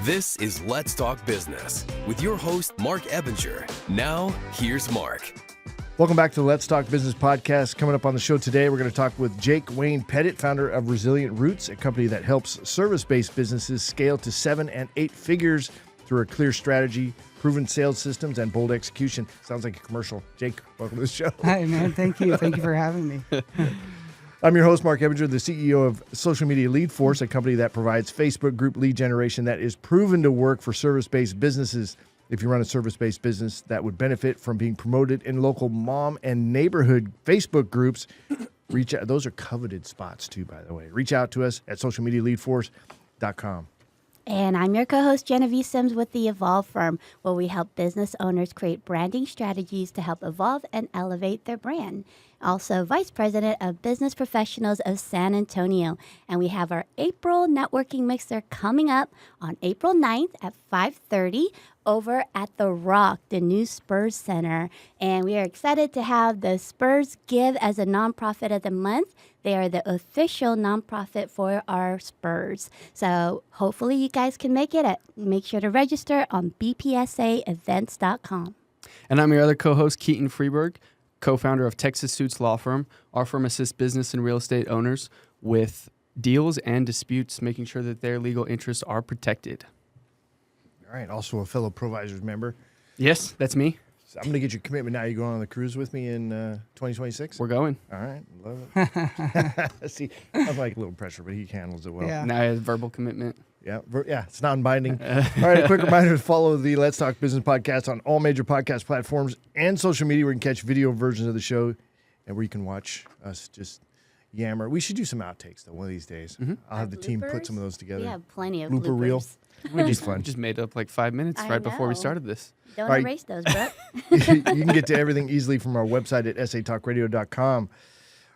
This is Let's Talk Business with your host, Marc Ebinger. Now, here's Marc. Welcome back to the Let's Talk Business podcast. Coming up on the show today, we're going to talk with Wayne Pettit, founder of Resilient Roots, a company that helps service-based businesses scale to 7 and 8 figures through a clear strategy, proven sales systems, and bold execution. Sounds like a commercial. Jake, welcome to the show. Hi, man. Thank you. Thank you for having me. I'm your host, Marc Ebinger, the CEO of Social Media Lead Force, a company that provides Facebook group lead generation that is proven to work for service-based businesses. If you run a service-based business that would benefit from being promoted in local mom and neighborhood Facebook groups, reach out. Those are coveted spots, too, by the way. Reach out to us at socialmedialeadforce.com. And I'm your co-host, Jenevy Sims with the Evolve Firm, where we help business owners create branding strategies to help evolve and elevate their brand. Also, Vice President of Business Professionals of San Antonio. And we have our April Networking Mixer coming up on April 9th at 5:30 over at The Rock, the new Spurs Center. And we are excited to have the Spurs Give as a nonprofit of the month. They are the official nonprofit for our Spurs. So hopefully you guys can make it. Make sure to register on bpsaevents.com. And I'm your other co-host, Keaton Frieberg, co-founder of Texas Suits Law Firm. Our firm assists business and real estate owners with deals and disputes, making sure that their legal interests are protected. All right. Also a fellow Provisors member. Yes, that's me. So I'm going to get your commitment now. You going on the cruise with me in 2026? We're going. All right. Love it. See, I like a little pressure, but he handles it well. Yeah. Now I have verbal commitment. Yeah, it's non-binding. All right, a quick reminder to follow the Let's Talk Business podcast on all major podcast platforms and social media where you can catch video versions of the show and where you can watch us just yammer. We should do some outtakes, though, one of these days. Mm-hmm. I'll have the team put some of those together. We have plenty of Blooper reel. We just made up like 5 minutes I right before we know. started this. Don't Right. erase those, Brooke. You can get to everything easily from our website at satalkradio.com.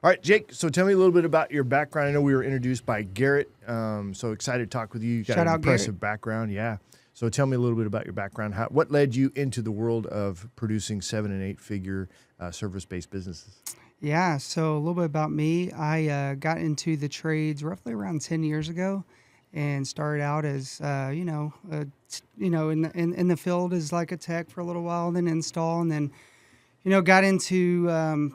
All right, Jake, so tell me a little bit about your background. I know we were introduced by Garrett, so excited to talk with you. You got Shout an out, impressive background, yeah. So tell me a little bit about your background. What led you into the world of producing 7 and 8 figure service-based businesses? Yeah, so a little bit about me. I got into the trades roughly around 10 years ago and started out as, in the field as like a tech for a little while, then install, and then got into,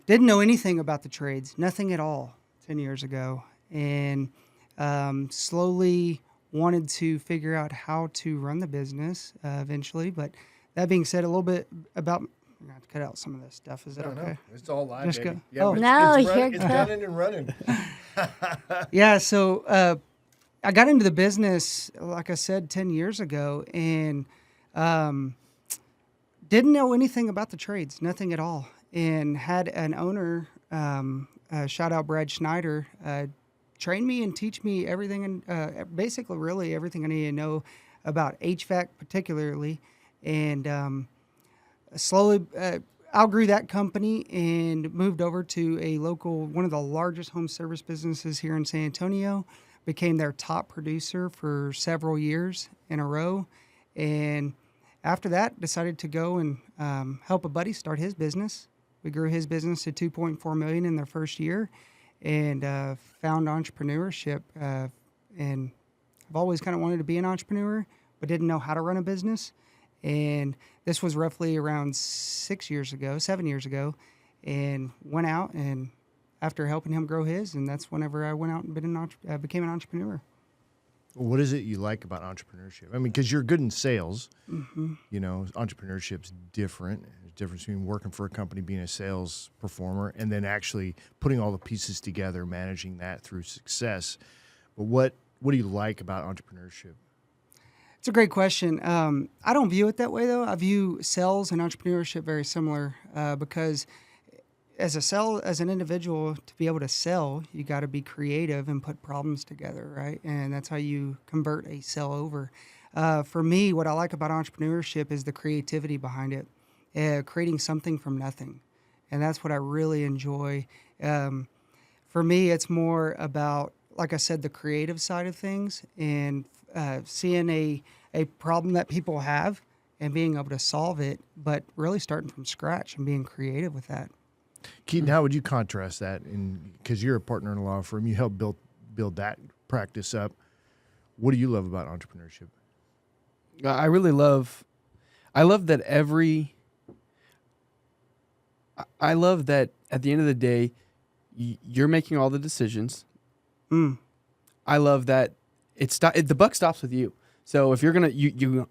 didn't know anything about the trades, nothing at all 10 years ago. And slowly wanted to figure out how to run the business eventually. But that being said, a little bit about, I'm going to have to cut out some of this stuff. Is that okay? No, it's all live, Just baby. go. Yeah, Oh. No, it's you're it's good. running and running. Yeah, so I got into the business, like I said, 10 years ago, and didn't know anything about the trades, nothing at all, and had an owner, shout out Brad Schneider, train me and teach me everything, and basically really everything I needed to know about HVAC particularly, and slowly outgrew that company and moved over to a local, one of the largest home service businesses here in San Antonio, became their top producer for several years in a row, and after that, decided to go and help a buddy start his business. We grew his business to $2.4 million in their first year, and found entrepreneurship. And I've always kind of wanted to be an entrepreneur, but didn't know how to run a business. And this was roughly around 7 years ago, and went out and after helping him grow his, and that's whenever I went out and became an entrepreneur. What is it you like about entrepreneurship? I mean, because you're good in sales. Mm-hmm. Entrepreneurship's different. There's a difference between working for a company, being a sales performer, and then actually putting all the pieces together, managing that through success. But what do you like about entrepreneurship? It's a great question. I don't view it that way, though. I view sales and entrepreneurship very similar because as an individual, to be able to sell, you got to be creative and put problems together, right? And that's how you convert a sell over. For me, what I like about entrepreneurship is the creativity behind it, creating something from nothing. And that's what I really enjoy. For me, it's more about, like I said, the creative side of things and seeing a problem that people have and being able to solve it, but really starting from scratch and being creative with that. Keaton, how would you contrast that? Because you're a partner in a law firm, you helped build that practice up. What do you love about entrepreneurship? I really love. I love that I love that at the end of the day, you're making all the decisions. I love that the buck stops with you. So if you're gonna, you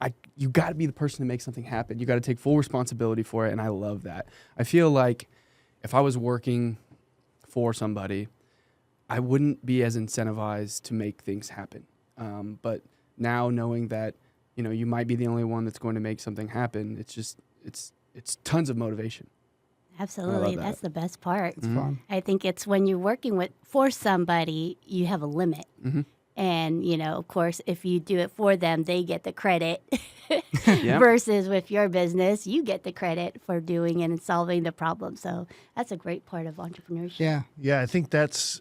got to be the person to make something happen. You got to take full responsibility for it, and I love that. I feel like if I was working for somebody, I wouldn't be as incentivized to make things happen. But now knowing that, you might be the only one that's going to make something happen, it's tons of motivation. Absolutely. That's the best part. It's fun. I think it's when you're working for somebody, you have a limit. And, of course, if you do it for them, they get the credit. Versus with your business, you get the credit for doing it and solving the problem. So that's a great part of entrepreneurship. Yeah. Yeah, I think that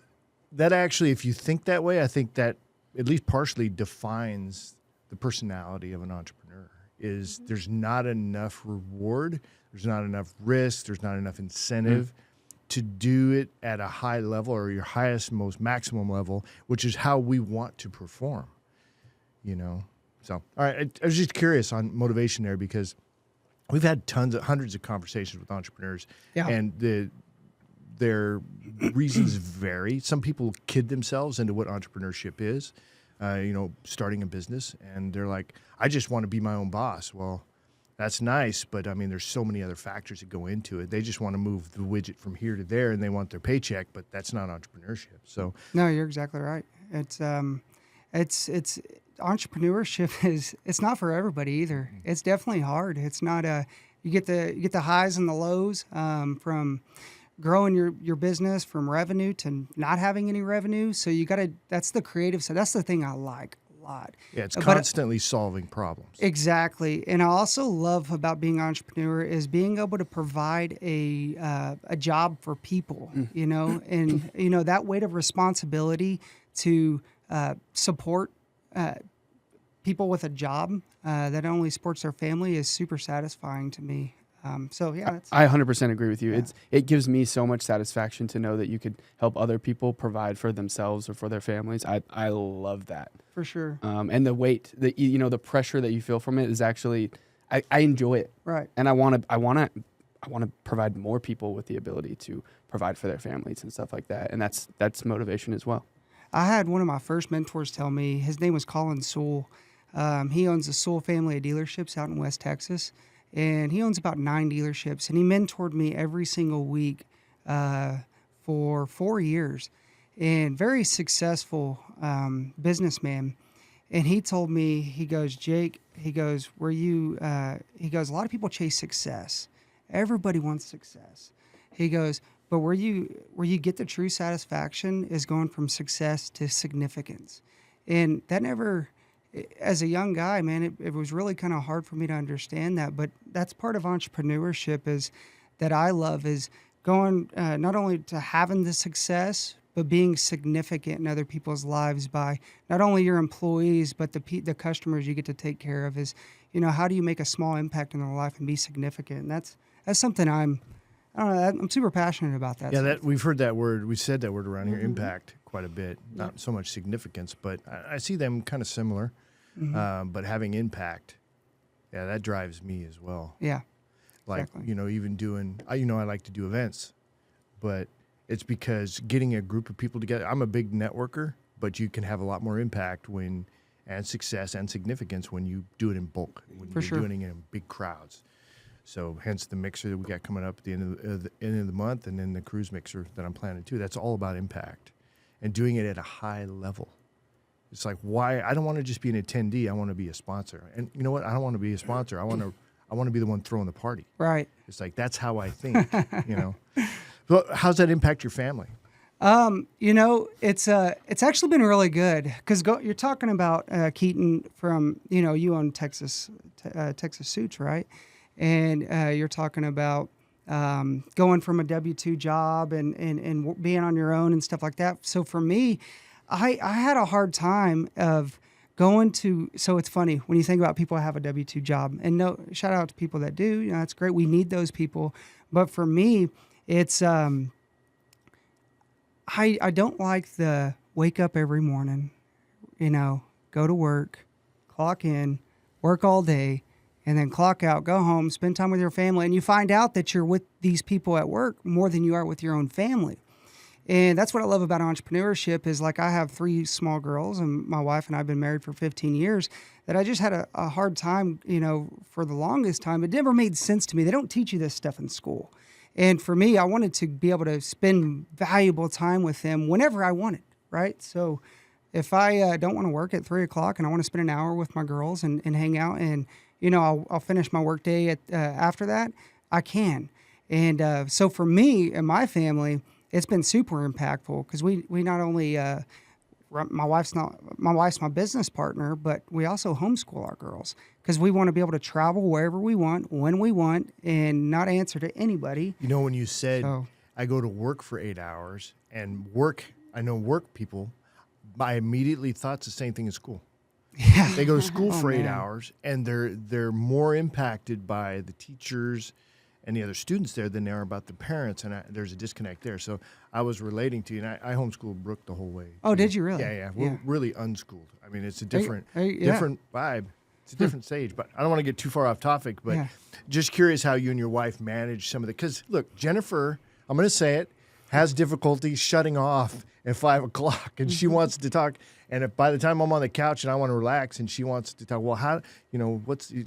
actually, if you think that way, I think that at least partially defines the personality of an entrepreneur. Is there's not enough reward, there's not enough risk, there's not enough incentive to do it at a high level or your highest, most maximum level, which is how we want to perform, So, all right, I was just curious on motivation there because we've had hundreds of conversations with entrepreneurs, and their reasons vary. Some people kid themselves into what entrepreneurship is, starting a business, and they're like, I just want to be my own boss. Well, that's nice, but I mean, there's so many other factors that go into it. They just want to move the widget from here to there, and they want their paycheck, but that's not entrepreneurship. So, No, you're exactly right. It's entrepreneurship it's not for everybody either. It's definitely hard. It's not you get the highs and the lows from growing your business, from revenue to not having any revenue. So that's the creative side. That's the thing I like a lot. Yeah, it's constantly solving problems. Exactly. And I also love about being an entrepreneur is being able to provide a job for people, and that weight of responsibility to support people with a job that only supports their family is super satisfying to me. I 100% agree with you. Yeah. It gives me so much satisfaction to know that you could help other people provide for themselves or for their families. I love that. For sure. And the weight, the pressure that you feel from it is actually, I enjoy it. Right. And I want to provide more people with the ability to provide for their families and stuff like that. And that's motivation as well. I had one of my first mentors tell me, his name was Colin Sewell. He owns the Sewell family of dealerships out in West Texas. And he owns about 9 dealerships. And he mentored me every single week for 4 years. And very successful businessman. And he told me, he goes, Jake, he goes, a lot of people chase success. Everybody wants success. He goes, but where you get the true satisfaction is going from success to significance. And that never, as a young guy, man, it was really kind of hard for me to understand that. But that's part of entrepreneurship is that I love is going not only to having the success, but being significant in other people's lives by not only your employees, but the customers you get to take care of is, how do you make a small impact in their life and be significant? And that's something I'm super passionate about that. Yeah, we've heard that word. We said that word around here, impact, quite a bit. Not so much significance, but I see them kind of similar. But having impact, that drives me as well. Yeah, like exactly. Even doing. I like to do events, but it's because getting a group of people together. I'm a big networker, but you can have a lot more impact and success and significance when you do it in bulk. When you're doing it in big crowds. So hence the mixer that we got coming up at the end of the month, and then the cruise mixer that I'm planning too. That's all about impact and doing it at a high level. It's like, why? I don't want to just be an attendee. I want to be a sponsor. And you know what? I don't want to be a sponsor. I want to be the one throwing the party. Right. It's like, that's how I think, So how's that impact your family? It's actually been really good because you're talking about Keaton from, you own Texas Suits, right? And you're talking about going from a W-2 job and being on your own and stuff like that. So for me, I had a hard time of going to, so it's funny when you think about people who have a W-2 job, and no, shout out to people that do, that's great. We need those people. But for me, it's, I don't like the wake up every morning, go to work, clock in, work all day, and then clock out, go home, spend time with your family, and you find out that you're with these people at work more than you are with your own family. And that's what I love about entrepreneurship is like I have 3 small girls, and my wife and I have been married for 15 years, that I just had a hard time, for the longest time. It never made sense to me. They don't teach you this stuff in school. And for me, I wanted to be able to spend valuable time with them whenever I wanted, right? So if I don't want to work at 3 o'clock and I want to spend an hour with my girls and hang out and, I'll finish my work day after that, I can. And so for me and my family, it's been super impactful because we not only my wife's my business partner, but we also homeschool our girls because we want to be able to travel wherever we want, when we want, and not answer to anybody. When you said I go to work for 8 hours and I know work people, I immediately thought it's the same thing as school. Yeah, they go to school for 8 hours, and they're more impacted by the teachers and the other students there than they are about the parents, and there's a disconnect there. So I was relating to you, and I homeschooled Brooke the whole way. Oh, did you really? Yeah. We're really unschooled. I mean, it's a different vibe. It's a different stage, but I don't want to get too far off topic, but just curious how you and your wife manage some of the, because look, Jennifer, I'm going to say it, has difficulty shutting off at 5 o'clock, and she wants to talk. And if by the time I'm on the couch and I want to relax and she wants to talk, well, how,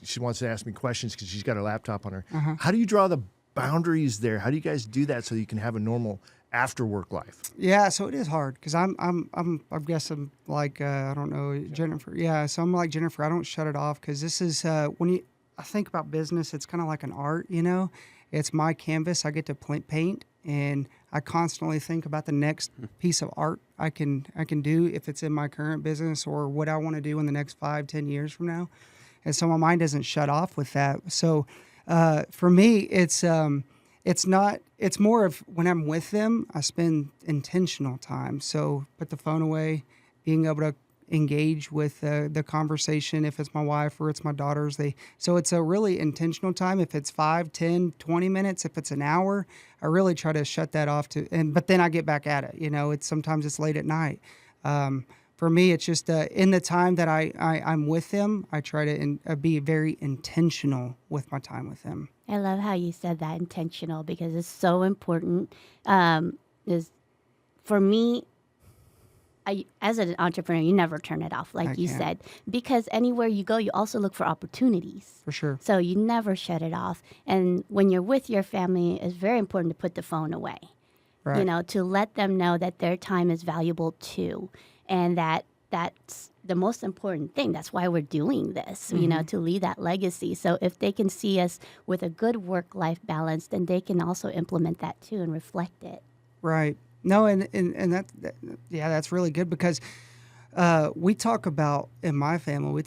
she wants to ask me questions because she's got her laptop on her. How do you draw the boundaries there? How do you guys do that so you can have a normal after work life? Yeah, so it is hard because I guess I'm like, I don't know, Jennifer. Yeah, so I'm like Jennifer. I don't shut it off because this is, I think about business, it's kind of like an art, It's my canvas. I get to paint, and I constantly think about the next piece of art I can do if it's in my current business or what I want to do in the next 5-10 years from now. And so my mind doesn't shut off with that. So for me, it's more of when I'm with them, I spend intentional time. So put the phone away, being able to engage with the conversation if it's my wife or it's my daughters. So it's a really intentional time. If it's 5, 10, 20 minutes, if it's an hour, I really try to shut that off but then I get back at it. Sometimes it's late at night. For me, it's just in the time that I'm with them, I try to be very intentional with my time with them. I love how you said that, intentional, because it's so important. For me, as an entrepreneur, you never turn it off, like you said, because anywhere you go, you also look for opportunities. For sure. So you never shut it off. And when you're with your family, it's very important to put the phone away, right. To let them know that their time is valuable too. And that's the most important thing. That's why we're doing this, to leave that legacy. So if they can see us with a good work-life balance, then they can also implement that too and reflect it. Right. No, and that's really good because we talk about, in my family,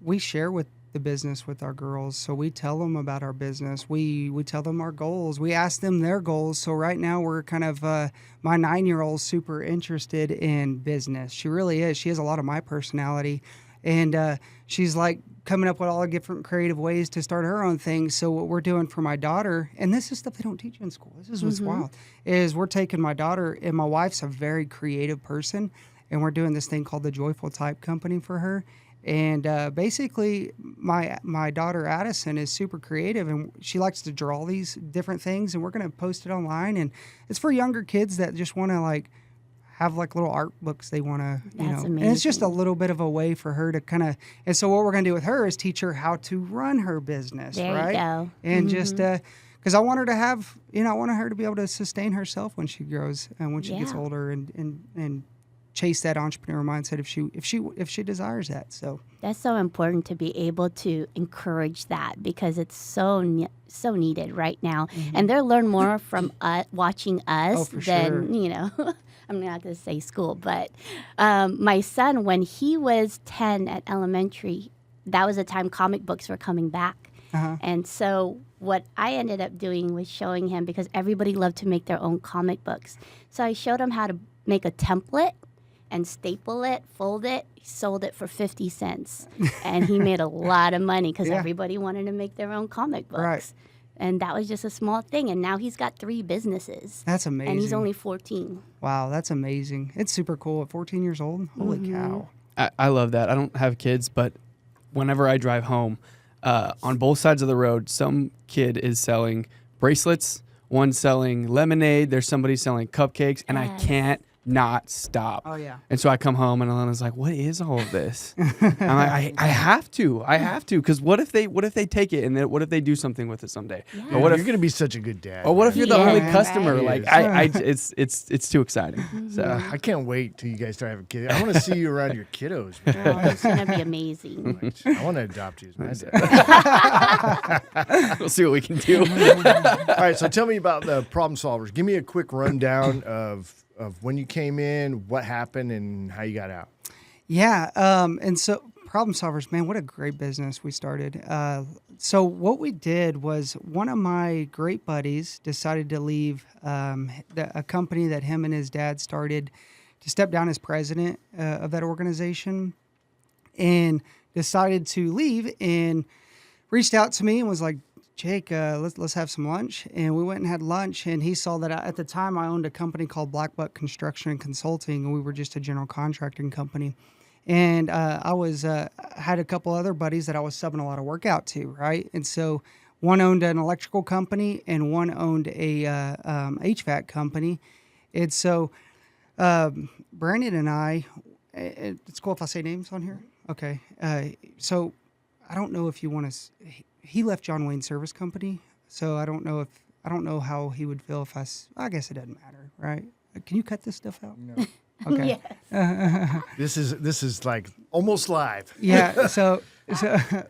we share with the business with our girls. So we tell them about our business. We tell them our goals. We ask them their goals. So right now we're kind of, my 9-year-old's super interested in business. She really is. She has a lot of my personality. And she's like coming up with all the different creative ways to start her own thing. So what we're doing for my daughter, and this is stuff they don't teach you in school, this is what's wild, is we're taking my daughter, and my wife's a very creative person, and we're doing this thing called the Joyful Type Company for her. And basically, my daughter Addison is super creative, and she likes to draw these different things, and we're going to post it online. And it's for younger kids that just want to have little art books they want to, Amazing. And it's just a little bit of a way for her to kind of, and so what we're going to do with her is teach her how to run her business, there right? You go. And just, because I want her to have, I want her to be able to sustain herself when she grows and when she gets older and chase that entrepreneur mindset if she desires that. So that's so important to be able to encourage that because it's so needed right now, and they'll learn more from watching us than I'm not going to say school, but my son, when he was 10 at elementary, that was the time comic books were coming back. And so what I ended up doing was showing him, because everybody loved to make their own comic books. So I showed him how to make a template and staple it, fold it, sold it for 50 cents. And he made a lot of money because everybody wanted to make their own comic books. Right. And that was just a small thing. And now he's got 3 businesses. That's amazing. And he's only 14. Wow, that's amazing. It's super cool at 14 years old. Holy cow. I love that. I don't have kids, but whenever I drive home, on both sides of the road, some kid is selling bracelets, one selling lemonade, there's somebody selling cupcakes, and I can't not stop. Oh, yeah. And so I come home and Alana's like, what is all of this? I'm like, I have to, because what if they take it and then what if they do something with it someday? Yeah. Or what if You're going to be such a good dad. Or what if you're the Yeah, only man. customer? He Like is. it's too exciting. So I can't wait till you guys start having kids. I want to see you around your kiddos, man. Oh, it's going to be amazing. I want to adopt you as my dad. we'll see what we can do. All right, so tell me about the problem solvers. Give me a quick rundown of when you came in, what happened, and how you got out. Yeah. And so Problem Solvers, man, what a great business we started. So what we did was one of my great buddies decided to leave a company that him and his dad started to step down as president of that organization, and decided to leave and reached out to me and was like, Jake, let's have some lunch. And we went and had lunch, and he saw that at the time I owned a company called Black Buck Construction and Consulting, and we were just a general contracting company. And I was had a couple other buddies that I was subbing a lot of work out to, right? And so one owned an electrical company and one owned a HVAC company. And so Brandon and I, it's cool if I say names on here? Okay. So I don't know if you want to... He left John Wayne Service Company, so I don't know how he would feel if I guess it doesn't matter, right? Can you cut this stuff out? No. Okay. Yes. This is like almost live. Yeah. So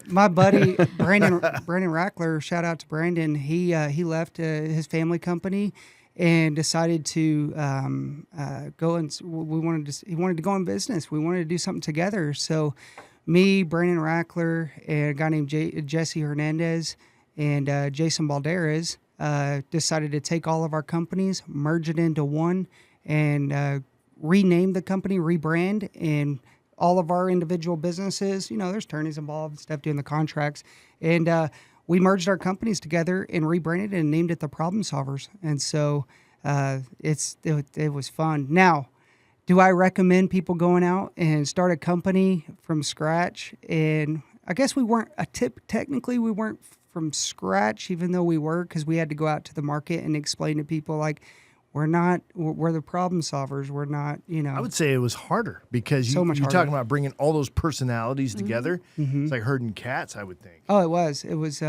my buddy Brandon Rackler, shout out to Brandon. He left his family company and decided to go and he wanted to go in business. We wanted to do something together. So me, Brandon Rackler, and a guy named Jesse Hernandez and Jason Balderas decided to take all of our companies, merge it into one, and rename the company, rebrand, and all of our individual businesses. There's attorneys involved and stuff doing the contracts. And we merged our companies together and rebranded it and named it the Problem Solvers. And so it was fun. Now, do I recommend people going out and start a company from scratch? And I guess we weren't technically we weren't from scratch, even though we were, because we had to go out to the market and explain to people like, we're the problem solvers. We're not, I would say it was harder because you're talking about bringing all those personalities together. Mm-hmm. It's like herding cats, I would think. Oh, it was. It was,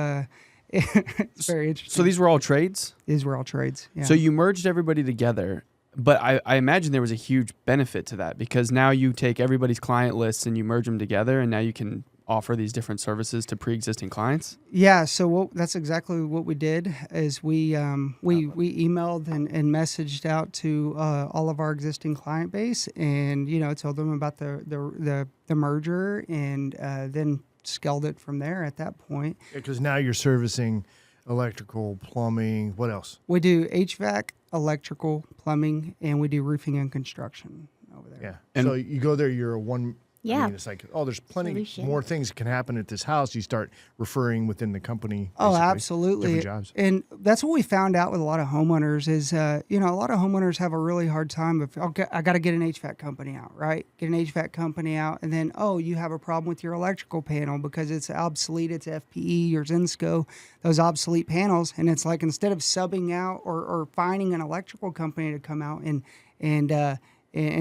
it's very interesting. So these were all trades? These were all trades, yeah. So you merged everybody together. But I imagine there was a huge benefit to that because now you take everybody's client lists and you merge them together, and now you can offer these different services to pre-existing clients. Yeah, so that's exactly what we did. Is we emailed and messaged out to all of our existing client base, and told them about the merger, and then scaled it from there. At that point, because now you're servicing electrical, plumbing. What else? We do HVAC, electrical, plumbing, and we do roofing and construction over there. Yeah. And so you go there, you're a one. Yeah. I mean, it's like, there's plenty Solution. more things that can happen at this house. You start referring within the company. Oh, basically, absolutely. different jobs. And that's what we found out with a lot of homeowners is, a lot of homeowners have a really hard time of, okay, I got to get an HVAC company out, right? Get an HVAC company out. And then, you have a problem with your electrical panel because it's obsolete. It's FPE or Zinsco, those obsolete panels. And it's like, instead of subbing out or finding an electrical company to come out and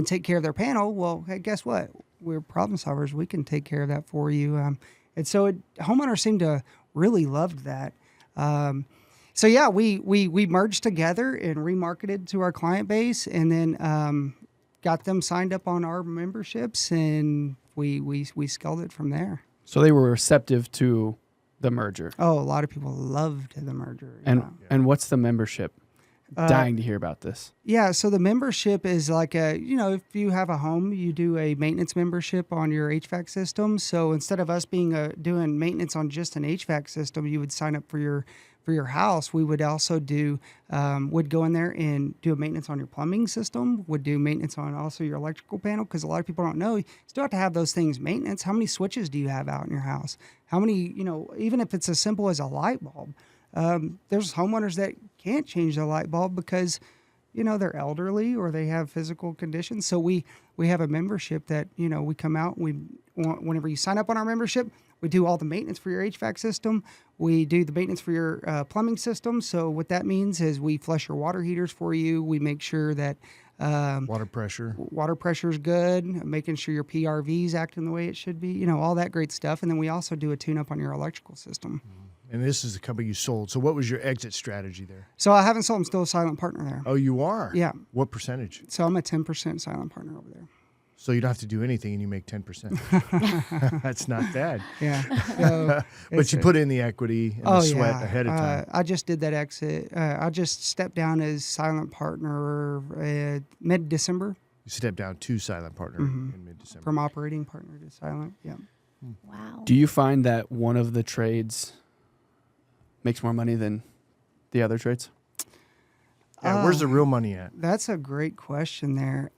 take care of their panel, well, hey, guess what? We're problem solvers. We can take care of that for you. And so homeowners seem to really loved that. So yeah, we merged together and remarketed to our client base, and then got them signed up on our memberships, and we scaled it from there. so they were receptive to the merger. Oh, a lot of people loved the merger. And what's the membership? Dying to hear about this. Yeah, so the membership is like if you have a home, you do a maintenance membership on your HVAC system. So instead of us doing maintenance on just an HVAC system, you would sign up for your house. We would also would go in there and do a maintenance on your plumbing system, would do maintenance on also your electrical panel, because a lot of people don't know, you still have to have those things maintenance. How many switches do you have out in your house? How many, even if it's as simple as a light bulb, there's homeowners that can't change the light bulb because, they're elderly or they have physical conditions. So we have a membership that, we come out, whenever you sign up on our membership, We do all the maintenance for your HVAC system. We do the maintenance for your plumbing system. So what that means is we flush your water heaters for you. We make sure that Water pressure. water pressure is good, making sure your PRV is acting the way it should be, all that great stuff. And then we also do a tune-up on your electrical system. And this is the company you sold. So what was your exit strategy there? So I haven't sold. I'm still a silent partner there. Oh, you are? Yeah. What percentage? So I'm a 10% silent partner over there. So you don't have to do anything and you make 10%. That's not bad. Yeah. So But you put in the equity and the sweat ahead of time. I just did that exit. I just stepped down as silent partner mid-December. You stepped down to silent partner in mid-December. From operating partner to silent, yeah. Wow. Do you find that one of the trades makes more money than the other trades? Yeah, where's the real money at? That's a great question there.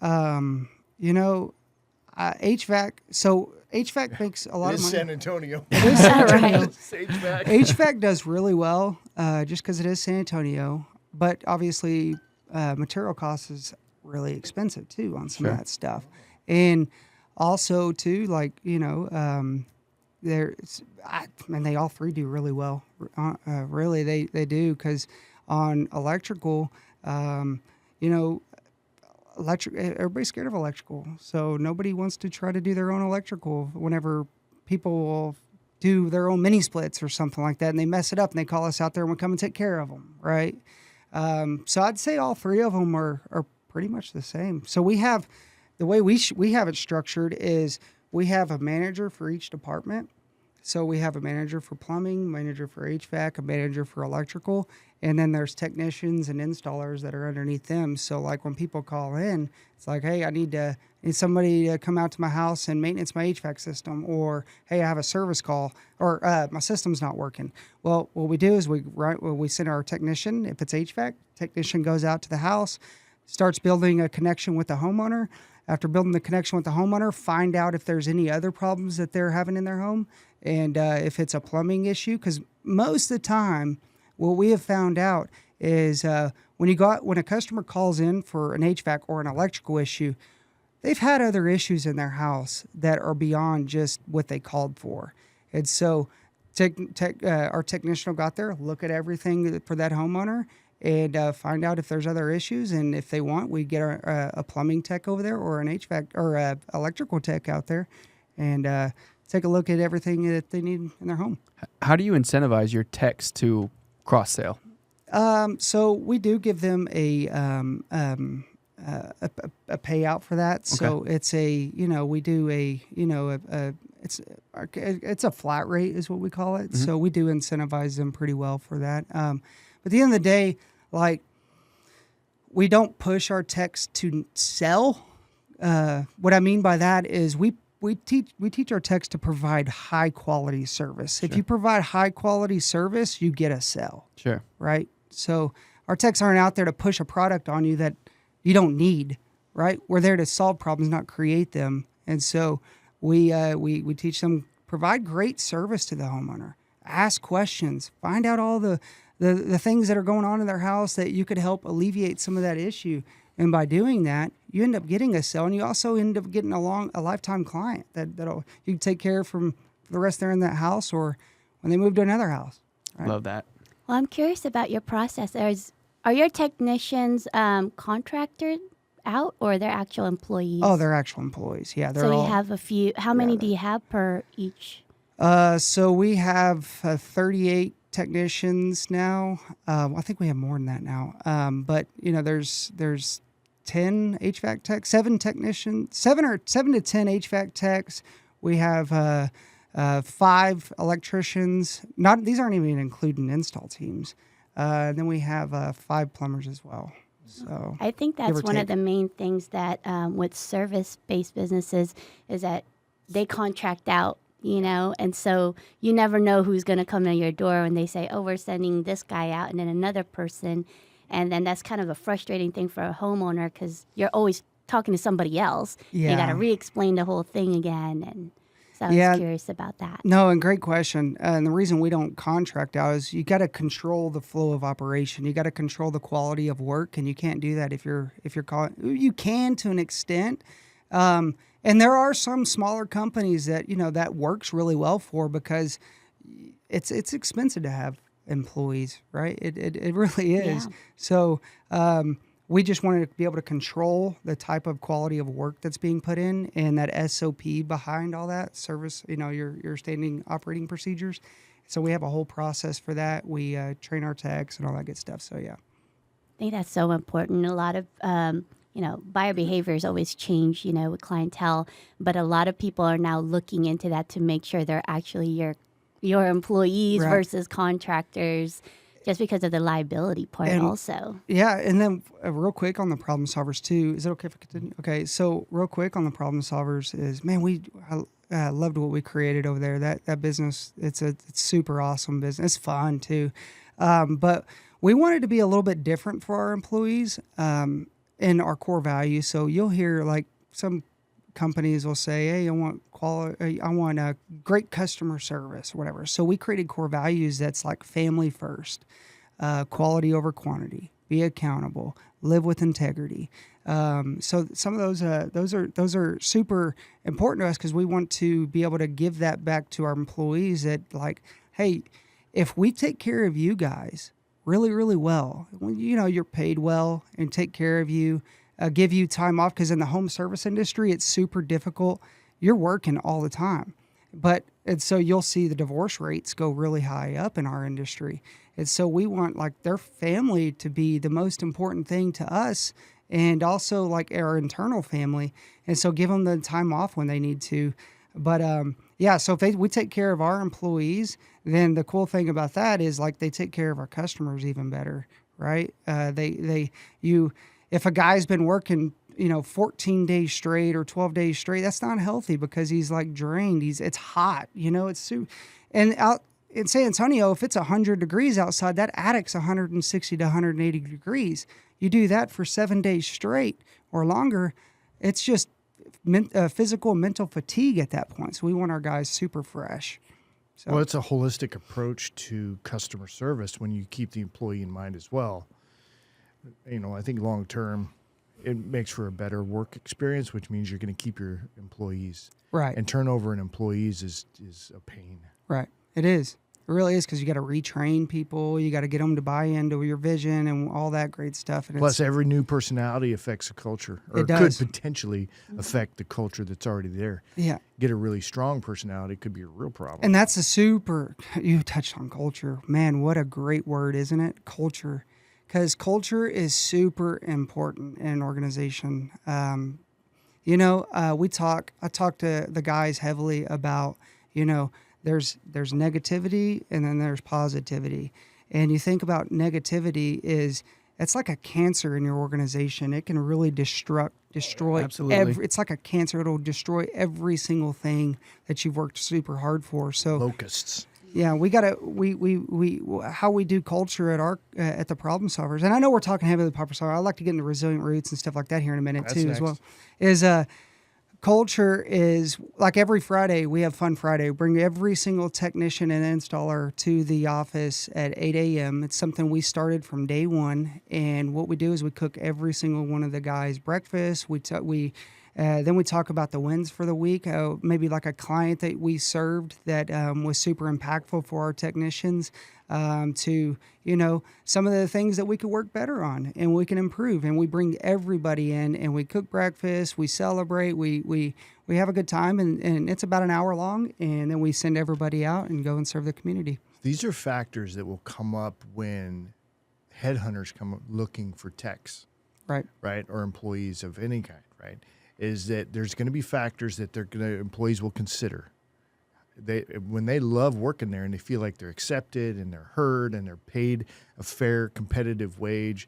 HVAC. So HVAC makes a lot of money. San Antonio. It is San Antonio. HVAC. HVAC does really well, just because it is San Antonio. But obviously, material cost is really expensive too on some of that stuff, and also too, they all three do really well. Really, they do, because on electrical, everybody's scared of electrical, so nobody wants to try to do their own electrical whenever people will do their own mini splits or something like that, and they mess it up and they call us out there and we come and take care of them, right? So I'd say all three of them are pretty much the same. So we have, the way we have it structured is we have a manager for each department. So we have a manager for plumbing, manager for HVAC, a manager for electrical, and then there's technicians and installers that are underneath them. So like when people call in, it's like, hey, I need somebody to come out to my house and maintenance my HVAC system, or hey, I have a service call, or my system's not working. Well, what we do is we send our technician. If it's HVAC, technician goes out to the house, starts building a connection with the homeowner. After building the connection with the homeowner, find out if there's any other problems that they're having in their home, and if it's a plumbing issue. Because most of the time, what we have found out is when a customer calls in for an HVAC or an electrical issue, they've had other issues in their house that are beyond just what they called for. And so our technician will go out there, look at everything for that homeowner, and find out if there's other issues. And if they want, we get a plumbing tech over there, or an HVAC or a electrical tech out there, and take a look at everything that they need in their home. How do you incentivize your techs to cross-sale? So we do give them a payout for that. Okay. So it's we do it's a flat rate is what we call it. Mm-hmm. So we do incentivize them pretty well for that. But at the end of the day, we don't push our techs to sell. What I mean by that is we teach our techs to provide high quality service. Sure. If you provide high quality service, you get a sell. Sure. Right? So our techs aren't out there to push a product on you that you don't need, right? We're there to solve problems, not create them. And so we teach them, provide great service to the homeowner. Ask questions. Find out all the things that are going on in their house that you could help alleviate some of that issue. And by doing that, you end up getting a sale, and you also end up getting a lifetime client that'll you can take care of for the rest they're in that house, or when they move to another house. Right? Love that. Well, I'm curious about your process. Are your technicians contracted out, or they're actual employees? Oh, they're actual employees. Yeah, so you have a few. How many do you have per each? So we have 38 technicians now. I think we have more than that now. But there's 10 HVAC techs, 7 technicians, 7 to 10 HVAC techs. We have 5 electricians. These aren't even including install teams. Then we have 5 plumbers as well. So I think that's one of the main things that with service-based businesses is that they contract out. And so you never know who's going to come to your door when they say, oh, we're sending this guy out, and then another person. And then that's kind of a frustrating thing for a homeowner, because you're always talking to somebody else. Yeah. You got to re-explain the whole thing again. And so I was curious about that. No, and great question. And the reason we don't contract out is you got to control the flow of operation. You got to control the quality of work, and you can't do that if you're calling. You can to an extent. And there are some smaller companies that, that works really well for, because it's expensive to have employees, right? It really is. Yeah. So we just wanted to be able to control the type of quality of work that's being put in, and that SOP behind all that service, your standing operating procedures. So we have a whole process for that. We train our techs and all that good stuff. So yeah. I think that's so important. A lot of, buyer behaviors always change, with clientele, but a lot of people are now looking into that to make sure they're actually your employees Right. versus contractors, just because of the liability part And- also. Yeah, and then real quick on the problem solvers too. Is it okay if I continue? Okay, so real quick on the problem solvers is, man, I loved what we created over there. That business, it's super awesome business. It's fun too, but we wanted to be a little bit different for our employees in our core values. So you'll hear like some companies will say, "Hey, I want quality. I want a great customer service, whatever." So we created core values that's like family first, quality over quantity, be accountable, live with integrity. So some of those are super important to us, because we want to be able to give that back to our employees. That like, hey, if we take care of you guys really, really well, you're paid well and take care of you. Give you time off, because in the home service industry, it's super difficult. You're working all the time. And so you'll see the divorce rates go really high up in our industry. And so we want like their family to be the most important thing to us, and also like our internal family. And so give them the time off when they need to. But so if we take care of our employees, then the cool thing about that is like they take care of our customers even better, right? If a guy's been working, 14 days straight or 12 days straight, that's not healthy, because he's like drained. It's hot, and out in San Antonio, if it's 100 degrees outside, that attic's 160 to 180 degrees. You do that for 7 days straight or longer, it's just physical and mental fatigue at that point. So we want our guys super fresh. So. Well, it's a holistic approach to customer service when you keep the employee in mind as well. I think long term, it makes for a better work experience, which means you're going to keep your employees. Right. And turnover in employees is a pain. Right. It is. It really is, because you got to retrain people. You got to get them to buy into your vision and all that great stuff. And Plus, every new personality affects a culture, or It does. could potentially affect the culture that's already there. Yeah. Get a really strong personality could be a real problem. And that's you touched on culture. Man, what a great word, isn't it? Culture. Because culture is super important in an organization. I talk to the guys heavily about, there's negativity and then there's positivity. And you think about negativity it's like a cancer in your organization. It can really destroy. Absolutely. It's like a cancer. It'll destroy every single thing that you've worked super hard for. So Locusts. yeah, we gotta how we do culture at the problem solvers. And I know we're talking heavily about problem solver. I'd like to get into resilient roots and stuff like that here in a minute That's too next. as well. Culture is like every Friday we have Fun Friday. We bring every single technician and installer to the office at 8 a.m. It's something we started from day one, and what we do is we cook every single one of the guys breakfast. Then we talk about the wins for the week, maybe like a client that we served that was super impactful for our technicians, to, some of the things that we could work better on and we can improve. And we bring everybody in and we cook breakfast, we celebrate, we have a good time, and it's about an hour long, and then we send everybody out and go and serve the community. These are factors that will come up when headhunters come up looking for techs, Right. or employees of any kind, right? Is that there's going to be factors that employees will consider. When they love working there and they feel like they're accepted and they're heard and they're paid a fair competitive wage,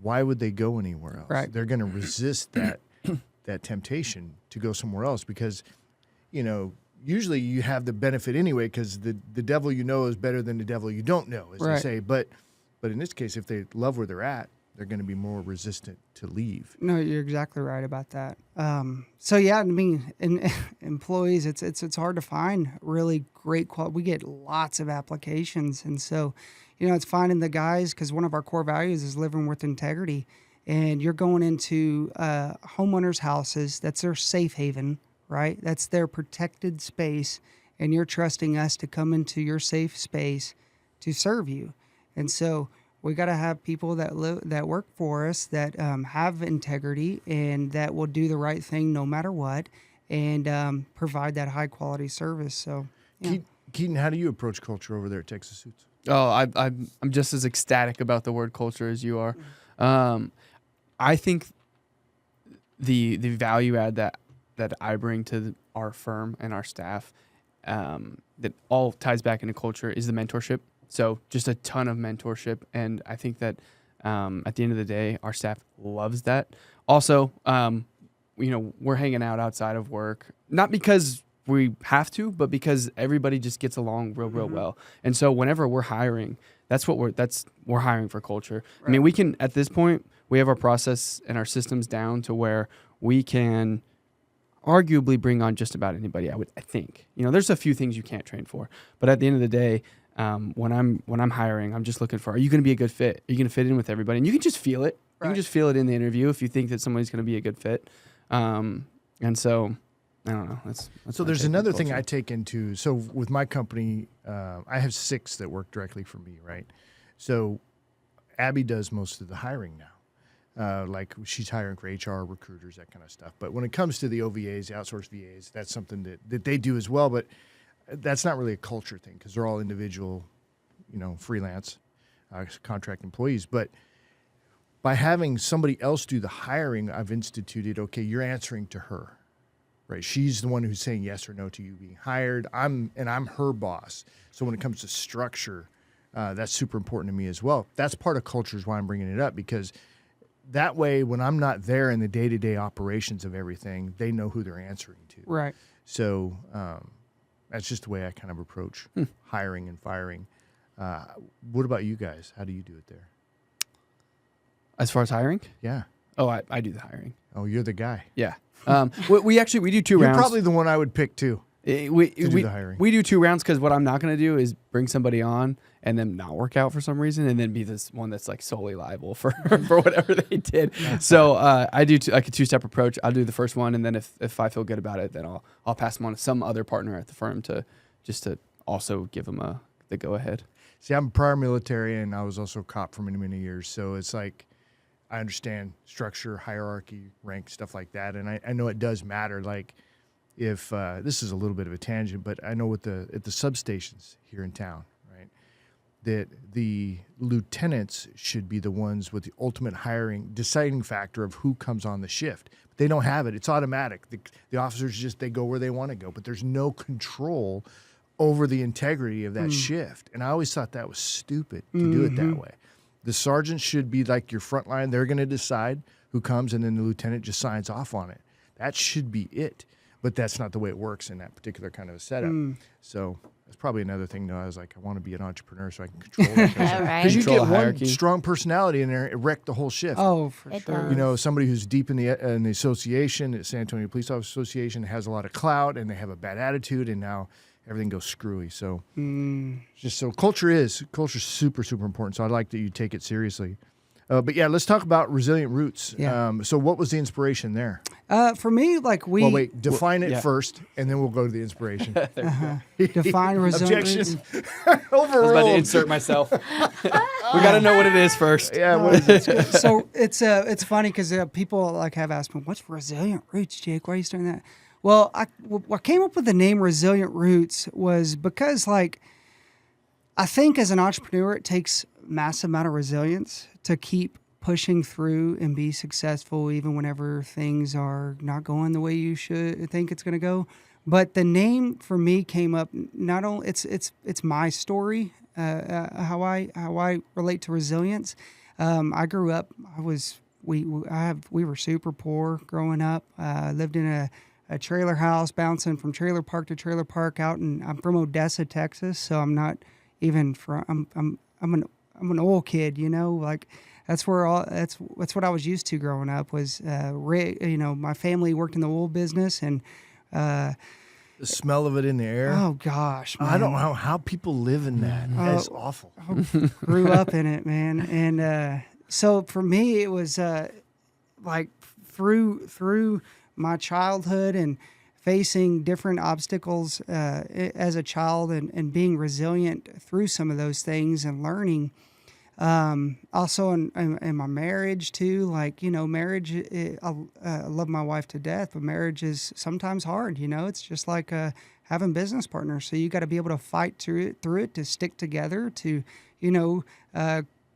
why would they go anywhere else? Right. They're going to resist that temptation to go somewhere else, because usually you have the benefit anyway, because the devil is better than the devil you don't know, as Right. they say. But in this case, if they love where they're at, they're going to be more resistant to leave. No, you're exactly right about that. So yeah, I mean, in employees, it's hard to find really great quality. We get lots of applications, and so it's finding the guys, because one of our core values is living with integrity, and you're going into homeowners' houses. That's their safe haven, right? That's their protected space, and you're trusting us to come into your safe space to serve you. And so we got to have people that work for us that have integrity and that will do the right thing no matter what, and provide that high quality service. So, yeah. Keaton, how do you approach culture over there at Texas Suits? Oh, I'm just as ecstatic about the word culture as you are. I think the value add that I bring to our firm and our staff, that all ties back into culture, is the mentorship. So just a ton of mentorship, and I think that at the end of the day, our staff loves that. Also, we're hanging out outside of work, not because we have to, but because everybody just gets along real well. And so whenever we're hiring, we're hiring for culture. Right. I mean, we can, at this point, we have our process and our systems down to where we can arguably bring on just about anybody. I think, there's a few things you can't train for, but at the end of the day, when I'm hiring, I'm just looking for, are you going to be a good fit? Are you going to fit in with everybody? And you can just feel it. Right. You can just feel it in the interview if you think that somebody's going to be a good fit. And so I don't know. That's so there's another thing I take into. So with my company, I have 6 that work directly for me, right? So Abby does most of the hiring now. Like she's hiring for HR, recruiters, that kind of stuff. But when it comes to the OVAs, the outsourced VAs, that's something that they do as well. But that's not really a culture thing because they're all individual, freelance contract employees. But by having somebody else do the hiring, I've instituted, okay, you're answering to her. Right, she's the one who's saying yes or no to you being hired. I'm her boss. So when it comes to structure, that's super important to me as well. That's part of culture is why I'm bringing it up, because that way when I'm not there in the day-to-day operations of everything, they know who they're answering to. Right. So that's just the way I kind of approach hiring and firing. What about you guys? How do you do it there? As far as hiring? Yeah. Oh, I do the hiring. Oh, you're the guy. Yeah. We do 2 rounds. You're probably the one I would pick too. We do the hiring. We do 2 rounds because what I'm not going to do is bring somebody on and then not work out for some reason and then be this one that's like solely liable for whatever they did. So I do like a 2-step approach. I'll do the first one, and then if I feel good about it, then I'll pass them on to some other partner at the firm to also give them the go ahead. See, I'm prior military and I was also a cop for many, many years. So it's like I understand structure, hierarchy, rank, stuff like that. And I know it does matter. Like if this is a little bit of a tangent, but I know at the substations here in town, right, that the lieutenants should be the ones with the ultimate deciding factor of who comes on the shift. But they don't have it. It's automatic. The officers they go where they want to go, but there's no control over the integrity of that shift. And I always thought that was stupid to do it that way. The sergeant should be like your front line. They're going to decide who comes, and then the lieutenant just signs off on it. That should be it. But that's not the way it works in that particular kind of a setup. So that's probably another thing, though. I was like, I want to be an entrepreneur so I can control that. Because you get one strong personality in there, it wrecked the whole shift. Oh, for sure. Does. Somebody who's deep in the association, the San Antonio Police Officers Association, has a lot of clout, and they have a bad attitude, and now everything goes screwy. So culture is super, super important. So I like that you take it seriously. But yeah, let's talk about Resilient Roots. Yeah. So what was the inspiration there? For me, define it first, and then we'll go to the inspiration. Define Resilient Objection. Roots. I was about to insert myself. We got to know what it is first. Yeah, what is it? So it's funny because people have asked me, what's Resilient Roots, Jake? Why are you starting that? Well, what came up with the name Resilient Roots was because, I think as an entrepreneur, it takes massive amount of resilience to keep pushing through and be successful, even whenever things are not going the way you should think it's going to go. But the name for me came up not only it's my story, how I relate to resilience. I grew up. We were super poor growing up. Lived in a trailer house, bouncing from trailer park to trailer park I'm from Odessa, Texas, so I'm not even from, I'm an old kid, that's what I was used to growing up was, my family worked in the oil business and, the smell of it in the air. Oh gosh, man. I don't know how people live in that. That's awful. I grew up in it, man. And, so for me, it was, like through my childhood and facing different obstacles as a child and being resilient through some of those things and learning. Also in my marriage too, like, marriage, I love my wife to death, but marriage is sometimes hard. It's just like having business partners. So you got to be able to fight through it, to stick together, to,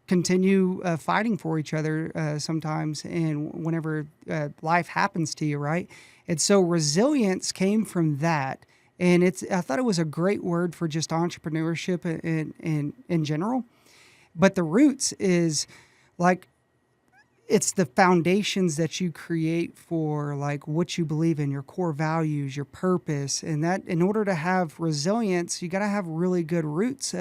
continue fighting for each other sometimes, and whenever life happens to you, right? And so resilience came from that. And I thought it was a great word for just entrepreneurship in general. But the roots is like, it's the foundations that you create for like what you believe in, your core values, your purpose. And that in order to have resilience, you got to have really good roots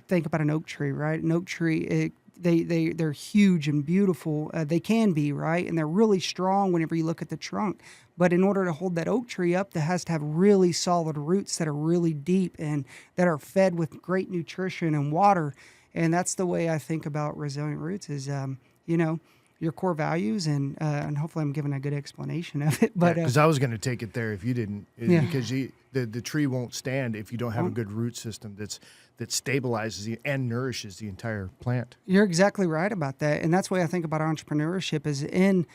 think about an oak tree, right? An oak tree, they're huge and beautiful. They can be, right? And they're really strong whenever you look at the trunk. But in order to hold that oak tree up, that has to have really solid roots that are really deep and that are fed with great nutrition and water. And that's the way I think about resilient roots is, your core values, and hopefully I'm giving a good explanation of it. But because I was going to take it there if you didn't, Yeah. because the tree won't stand if you don't have a good root system that stabilizes and nourishes the entire plant. You're exactly right about that. And that's the way I think about entrepreneurship is in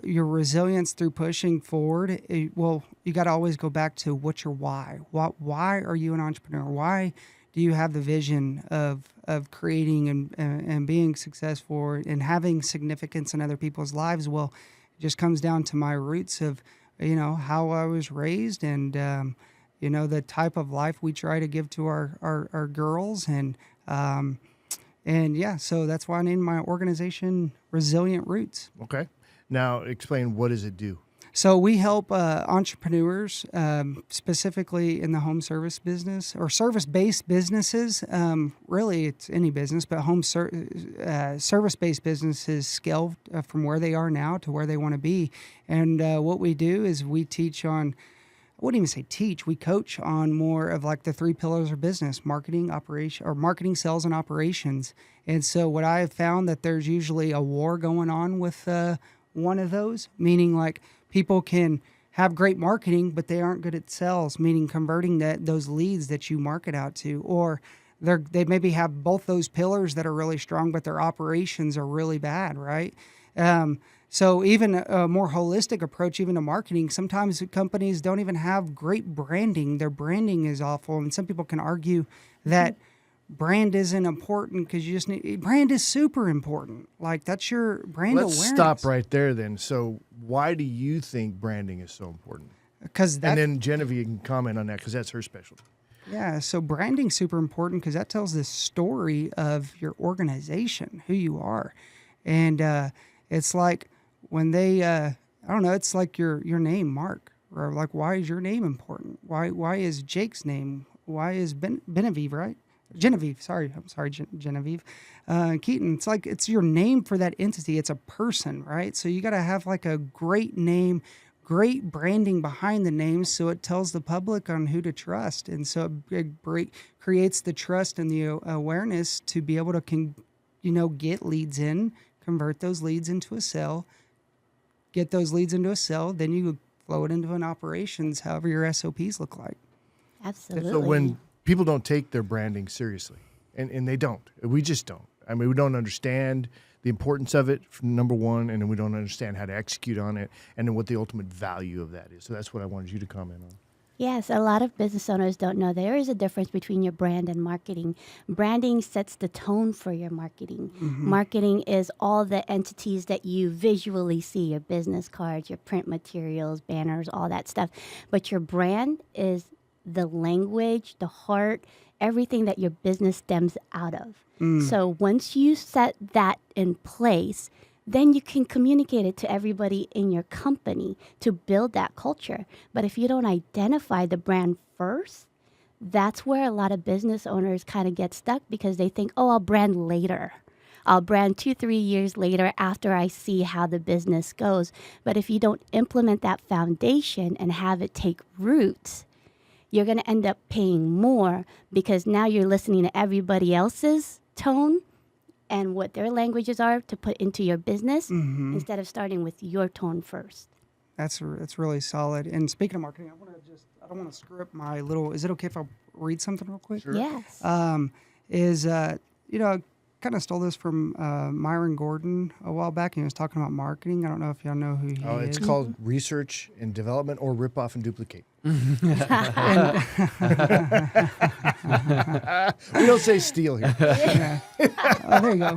your resilience through pushing forward. You got to always go back to what's your why. Why are you an entrepreneur? Why do you have the vision of creating and being successful and having significance in other people's lives? Well, it just comes down to my roots of, how I was raised and, the type of life we try to give to our girls. And so that's why I named my organization Resilient Roots. Okay. Now explain, what does it do? So we help entrepreneurs, specifically in the home service business or service-based businesses. Really, it's any business, but service-based businesses scale from where they are now to where they want to be. And what we do is we teach on, I wouldn't even say teach, we coach on more of like the 3 pillars of business: marketing, sales, and operations. And so what I have found that there's usually a war going on with one of those, meaning like people can have great marketing, but they aren't good at sales, meaning converting those leads that you market out to, or they maybe have both those pillars that are really strong, but their operations are really bad, right? So even a more holistic approach, even to marketing, sometimes companies don't even have great branding. Their branding is awful. And some people can argue that brand isn't important because you just need, brand is super important. Like that's your brand awareness. Let's stop right there then. So why do you think branding is so important? And then Jenevy can comment on that because that's her specialty. Yeah, so branding's super important because that tells the story of your organization, who you are. And it's like when they, it's like your name, Mark, or like, why is your name important? Why is Jake's name? Why is Genevieve, right? Genevieve, sorry, Genevieve. Keaton, it's like it's your name for that entity. It's a person, right? So you got to have like a great name, great branding behind the name so it tells the public on who to trust. And so it creates the trust and the awareness to be able to, get leads in, convert those leads into a sale, get those leads into a sale, then you flow it into an operations, however your SOPs look like. Absolutely. So when people don't take their branding seriously, and they don't, we just don't. I mean, we don't understand the importance of it, number one, and then we don't understand how to execute on it, and then what the ultimate value of that is. So that's what I wanted you to comment on. Yes, a lot of business owners don't know there is a difference between your brand and marketing. Branding sets the tone for your marketing. Mm-hmm. Marketing is all the entities that you visually see, your business cards, your print materials, banners, all that stuff. But your brand is the language, the heart, everything that your business stems out of. So once you set that in place, then you can communicate it to everybody in your company to build that culture. But if you don't identify the brand first, that's where a lot of business owners kind of get stuck because they think, I'll brand later. I'll brand 2-3 years later after I see how the business goes. But if you don't implement that foundation and have it take roots, you're going to end up paying more because now you're listening to everybody else's tone and what their languages are to put into your business instead of starting with your tone first. That's really solid. And speaking of marketing, I don't want to screw up my little. Is it okay if I read something real quick? Sure. Yes. I kind of stole this from Myron Gordon a while back, and he was talking about marketing. I don't know if y'all know who he is. It's called research and development, or rip off and duplicate. We don't say steal here.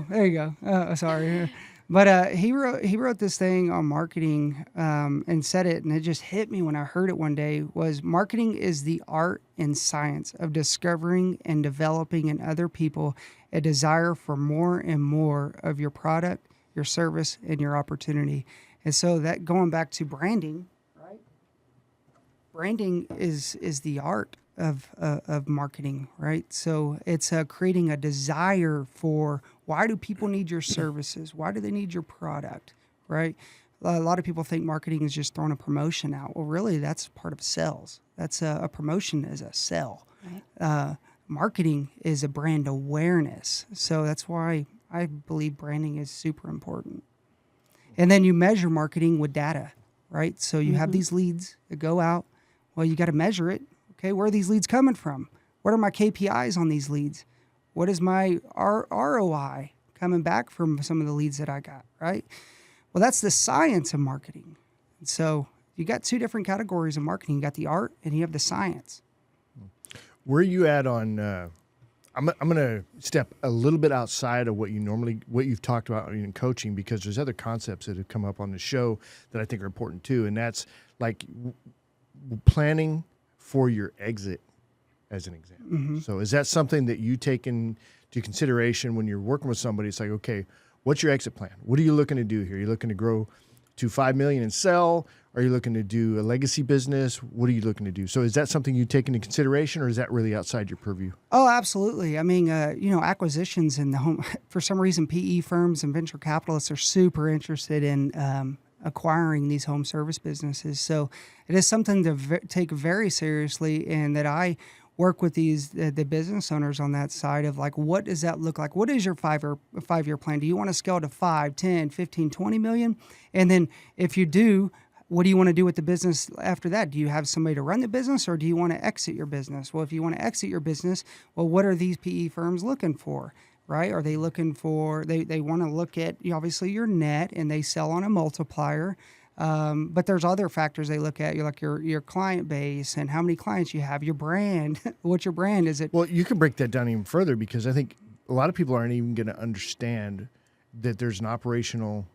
There you go. Sorry. But he wrote this thing on marketing and said it, and it just hit me when I heard it one day, was marketing is the art and science of discovering and developing in other people a desire for more and more of your product, your service, and your opportunity. And so that, going back to branding, right? Branding is the art of marketing, right? So it's creating a desire for, why do people need your services? Why do they need your product, right? A lot of people think marketing is just throwing a promotion out. Well, really, that's part of sales. That's a promotion is a sell. Right. Marketing is a brand awareness. So that's why I believe branding is super important. And then you measure marketing with data, right? So you have these leads that go out. Well, you got to measure it. Okay, where are these leads coming from? What are my KPIs on these leads? What is my ROI coming back from some of the leads that I got, right? Well, that's the science of marketing. And so you got two different categories of marketing. You got the art and you have the science. Where are you at on? I'm going to step a little bit outside of what you've talked about in coaching, because there's other concepts that have come up on the show that I think are important too, and that's like planning for your exit, as an example. So is that something that you take into consideration when you're working with somebody? It's like, okay, what's your exit plan? What are you looking to do here? Are you looking to grow to $5 million and sell? Are you looking to do a legacy business? What are you looking to do? So is that something you take into consideration, or is that really outside your purview? Oh, absolutely. I mean, acquisitions in the home, for some reason, PE firms and venture capitalists are super interested in acquiring these home service businesses. So it is something to take very seriously, and that I work with the business owners on that side of, like, what does that look like? What is your five-year plan? Do you want to scale to 5, 10, 15, 20 million? And then if you do, what do you want to do with the business after that? Do you have somebody to run the business, or do you want to exit your business? Well, if you want to exit your business, well, what are these PE firms looking for, right? Are they looking for, they want to look at, obviously, your net, and they sell on a multiplier. But there's other factors they look at, like your client base and how many clients you have, your brand. What's your brand? Is it? Well, you can break that down even further, because I think a lot of people aren't even going to understand that there's an operational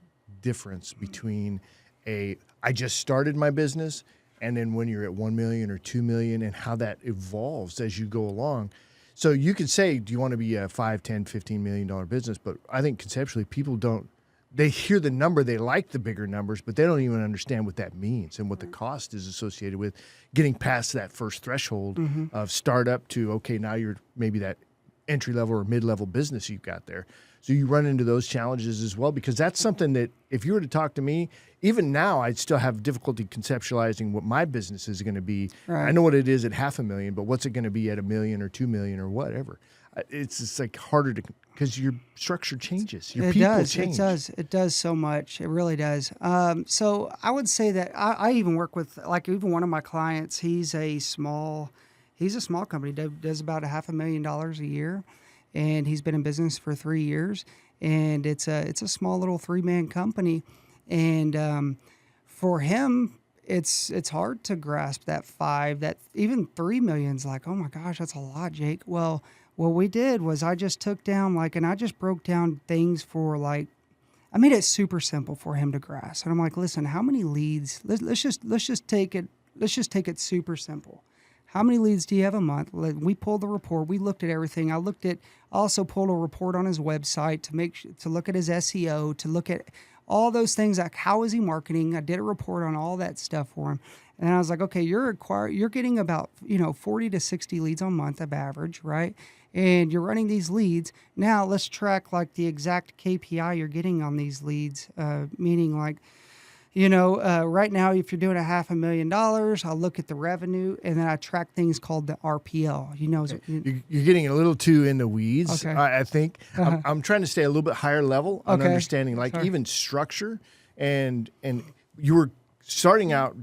difference between I just started my business, and then when you're at 1 million or 2 million, and how that evolves as you go along. So you could say, do you want to be a 5, 10, $15 million business? But I think conceptually people don't. They hear the number, they like the bigger numbers, but they don't even understand what that means and what the cost is associated with getting past that first threshold of startup to, okay, now you're maybe that entry-level or mid-level business you've got there. So you run into those challenges as well, because that's something that if you were to talk to me, even now I'd still have difficulty conceptualizing what my business is going to be. Right. I know what it is at $500,000, but what's it going to be at $1 million or 2 million or whatever? It's just like harder to, because your structure changes, your people change. It does so much. It really does. So I would say that I even work with, like, even one of my clients. He's a small company. Does about $500,000 a year, and he's been in business for 3 years. And it's a small little 3-man company, and for him, it's hard to grasp that 5, that even 3 million's like, oh my gosh, that's a lot, Jake. Well, what we did was I just took down, and I just broke down things for, I made it super simple for him to grasp. And I'm like, listen, how many leads? Let's just take it super simple. How many leads do you have a month? We pulled the report. We looked at everything. I also pulled a report on his website to look at his SEO, to look at all those things, like how is he marketing. I did a report on all that stuff for him. And I was like, okay, you're getting about 40 to 60 leads a month of average, right? And you're running these leads. Now let's track the exact KPI you're getting on these leads, meaning Right now, if you're doing $500,000, I'll look at the revenue, and then I track things called the RPL. You're getting a little too in the weeds, Okay. I think. I'm trying to stay a little bit higher level on Okay. understanding, like Sorry. even structure. And you were starting out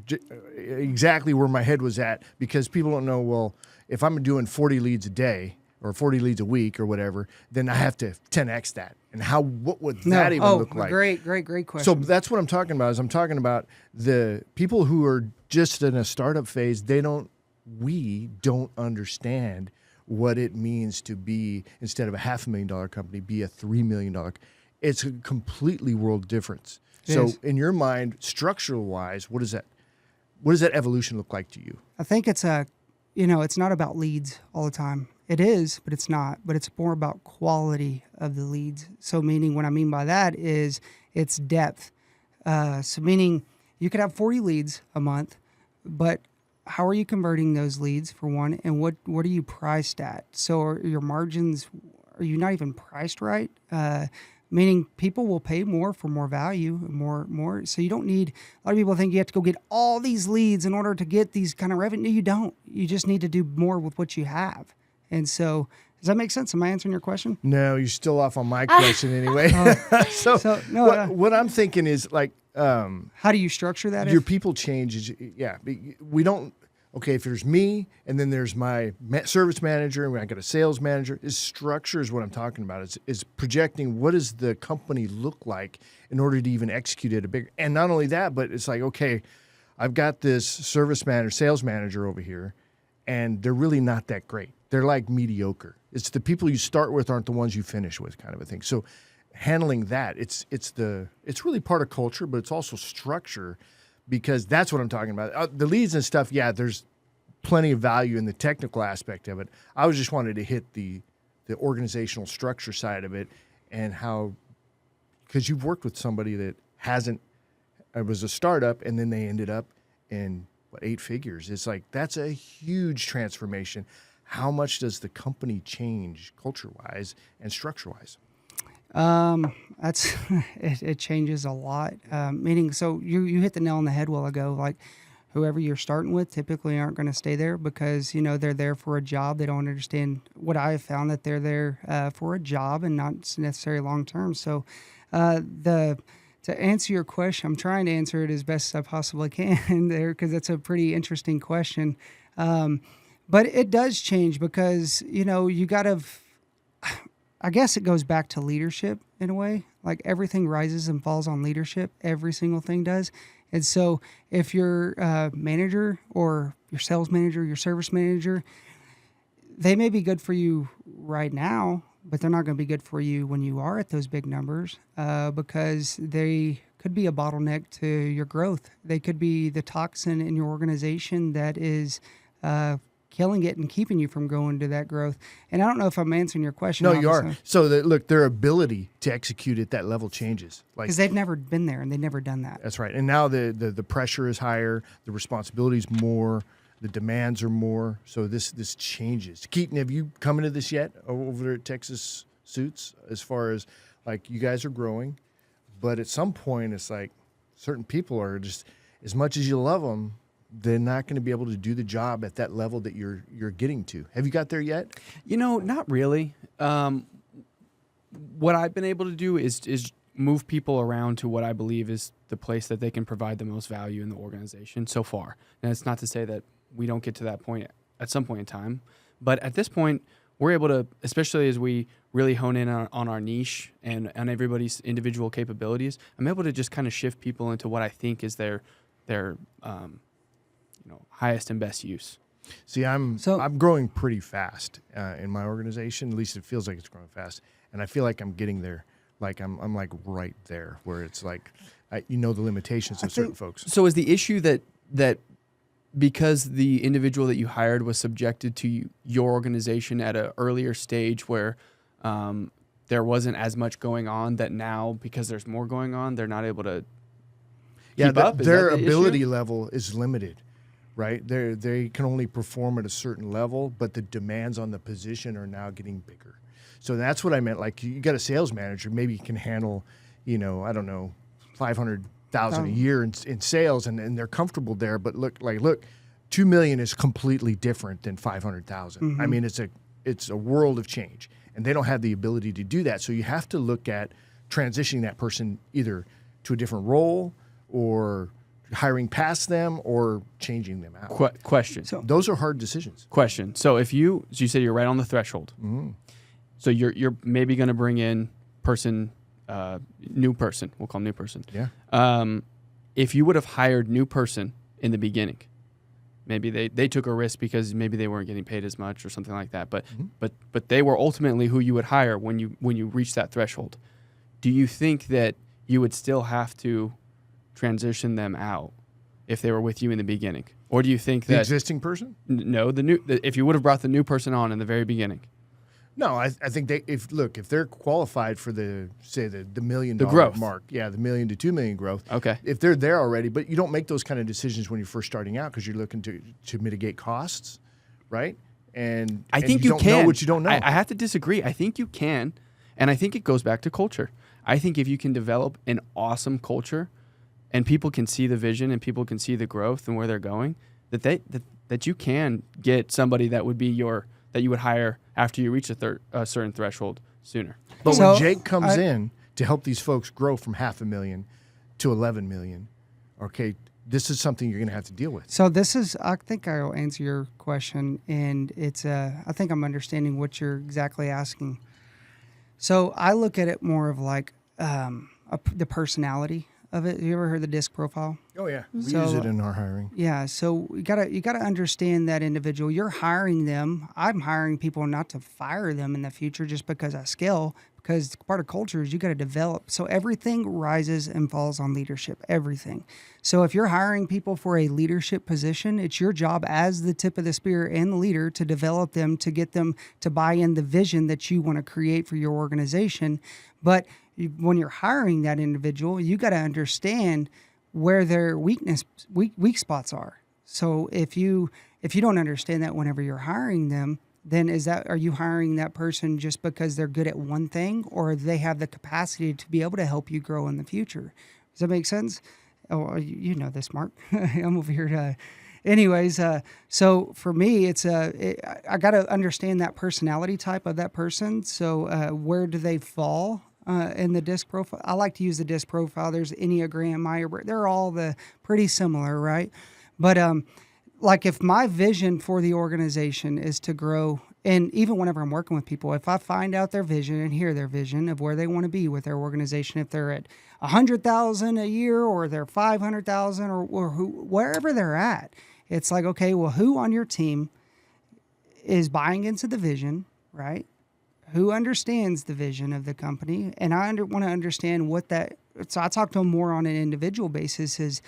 exactly where my head was at, because people don't know, well, if I'm doing 40 leads a day or 40 leads a week or whatever, then I have to 10X that. And what would that even look like? Great question. So that's what I'm talking about. I'm talking about the people who are just in a startup phase. We don't understand what it means to be, instead of a $500,000 company, be a $3 million. It's a completely world difference. So in your mind, structural wise, what does that evolution look like to you? I think it's it's not about leads all the time. It is, but it's not. But it's more about quality of the leads. So meaning, what I mean by that is it's depth. So meaning you could have 40 leads a month, but how are you converting those leads, for one, and what are you priced at? So are your margins, are you not even priced right? Meaning people will pay more for more value, more. So you don't need, a lot of people think you have to go get all these leads in order to get these kind of revenue. You don't. You just need to do more with what you have. And so, does that make sense? Am I answering your question? No, you're still off on my question anyway. What I'm thinking is, like, how do you structure that? Your people change. We don't. Okay, if there's me, and then there's my service manager, and I got a sales manager, structure is what I'm talking about. Is projecting what does the company look like in order to even execute it a bigger. And not only that, but it's like, okay, I've got this service manager, sales manager over here, and they're really not that great. They're like mediocre. It's the people you start with aren't the ones you finish with, kind of a thing. So handling that, it's really part of culture, but it's also structure. Because that's what I'm talking about. The leads and stuff, there's plenty of value in the technical aspect of it. I was just wanted to hit the organizational structure side of it, and how, because you've worked with somebody that it was a startup, and then they ended up in 8 figures. It's like, that's a huge transformation. How much does the company change culture-wise and structure-wise? It changes a lot. Meaning, so you hit the nail on the head a while ago. Like, whoever you're starting with typically aren't going to stay there, because they're there for a job. They don't understand what I have found, that they're there for a job and not necessarily long term. So, to answer your question, I'm trying to answer it as best as I possibly can there, because it's a pretty interesting question. But it does change, because you got to. I guess it goes back to leadership in a way. Like, everything rises and falls on leadership. Every single thing does. And so if your manager or your sales manager, your service manager, they may be good for you right now, but they're not going to be good for you when you are at those big numbers, because they could be a bottleneck to your growth. They could be the toxin in your organization that is killing it and keeping you from going to that growth. And I don't know if I'm answering your question. No, you are. So look, their ability to execute at that level changes. Because they've never been there and they've never done that. That's right. And now the pressure is higher, the responsibility is more, the demands are more. So this changes. Keaton, have you come into this yet over at Texas Suits, as far as, like, you guys are growing, but at some point it's like certain people are just, as much as you love them, they're not going to be able to do the job at that level that you're getting to. Have you got there yet? Not really. What I've been able to do is move people around to what I believe is the place that they can provide the most value in the organization so far. And it's not to say that we don't get to that point at some point in time, but at this point, we're able to, especially as we really hone in on our niche and on everybody's individual capabilities, I'm able to just kind of shift people into what I think is their highest and best use. See, I'm growing pretty fast in my organization. At least it feels like it's growing fast, and I feel like I'm getting there. Like I'm like right there, where it's like the limitations of certain folks. So is the issue that because the individual that you hired was subjected to your organization at an earlier stage where there wasn't as much going on, that now, because there's more going on, they're not able to keep up? Their ability level is limited. Right? They can only perform at a certain level, but the demands on the position are now getting bigger. So that's what I meant. Like, you got a sales manager, maybe you can handle, I don't know, 500 $100,000 a year in sales, and they're comfortable there. But look, $2 million is completely different than $500,000. I mean, it's a world of change, and they don't have the ability to do that. So you have to look at transitioning that person either to a different role, or hiring past them, or changing them out. Question. So those are hard decisions. Question. So if you said you're right on the threshold. So you're maybe going to bring in new person. We'll call them new person. Yeah. If you would have hired new person in the beginning, maybe they took a risk because maybe they weren't getting paid as much or something like that. But they were ultimately who you would hire when you reach that threshold. Do you think that you would still have to transition them out if they were with you in the beginning, or do you think that the existing person? No, if you would have brought the new person on in the very beginning. No, I think if they're qualified for the $1 million growth mark, the $1 million to $2 million growth. Okay. If they're there already, but you don't make those kind of decisions when you're first starting out because you're looking to mitigate costs, right? And I think you you don't can know what you don't know. I have to disagree. I think you can, and I think it goes back to culture. I think if you can develop an awesome culture, and people can see the vision and people can see the growth and where they're going, that you can get somebody that would be that you would hire after you reach a certain threshold sooner. But when Jake comes in to help these folks grow from $500,000 to $11 million, okay, this is something you're going to have to deal with. So I think I'll answer your question, and it's I think I'm understanding what you're exactly asking. So I look at it more of like the personality of it. Have you ever heard the DISC profile? Oh yeah, we use it in our hiring. Yeah, so you gotta understand that individual. You're hiring them. I'm hiring people not to fire them in the future just because I scale. Because part of culture is you got to develop. So everything rises and falls on leadership. Everything. So if you're hiring people for a leadership position, it's your job as the tip of the spear and the leader to develop them, to get them to buy in the vision that you want to create for your organization. But when you're hiring that individual, you got to understand where their weak spots are. So if you don't understand that whenever you're hiring them, then are you hiring that person just because they're good at one thing, or they have the capacity to be able to help you grow in the future? Does that make sense? Oh, you know this, Mark. I'm over here to... Anyways, so for me, I got to understand that personality type of that person. So where do they fall in the DISC profile? I like to use the DISC profile. There's Enneagram, Myers-Briggs. They're all pretty similar, right? But like if my vision for the organization is to grow, and even whenever I'm working with people, if I find out their vision and hear their vision of where they want to be with their organization, if they're at $100,000 a year or they're $500,000 or wherever they're at, it's like, okay, well, who on your team is buying into the vision, right? Who understands the vision of the company? And I want to understand what that. So I talk to them more on an individual basis. Is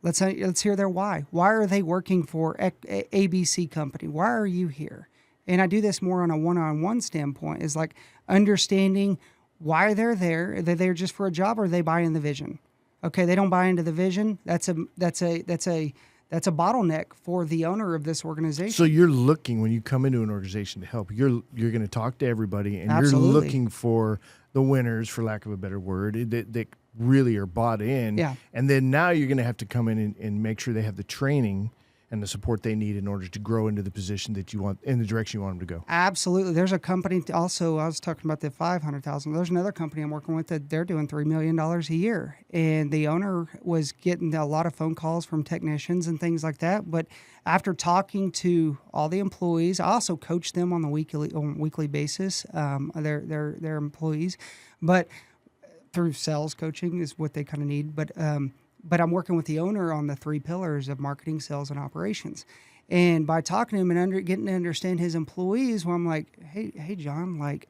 let's hear their why. Why are they working for ABC company? Why are you here? And I do this more on a one-on-one standpoint. Is like understanding why they're there. Are they there just for a job, or are they buying the vision? Okay, they don't buy into the vision. That's a bottleneck for the owner of this organization. So you're looking, when you come into an organization to help, you're going to talk to everybody, and Absolutely. You're looking for the winners, for lack of a better word, that really are bought in. Yeah. And then now you're going to have to come in and make sure they have the training and the support they need in order to grow into the position that you want, in the direction you want them to go. Absolutely. There's a company also, I was talking about the $500,000. There's another company I'm working with that they're doing $3 million a year. And the owner was getting a lot of phone calls from technicians and things like that. But after talking to all the employees, I also coach them on a weekly basis, their employees. But through sales coaching is what they kind of need. But I'm working with the owner on the 3 pillars of marketing, sales, and operations. And by talking to him and getting to understand his employees, well, I'm like, hey, John, like,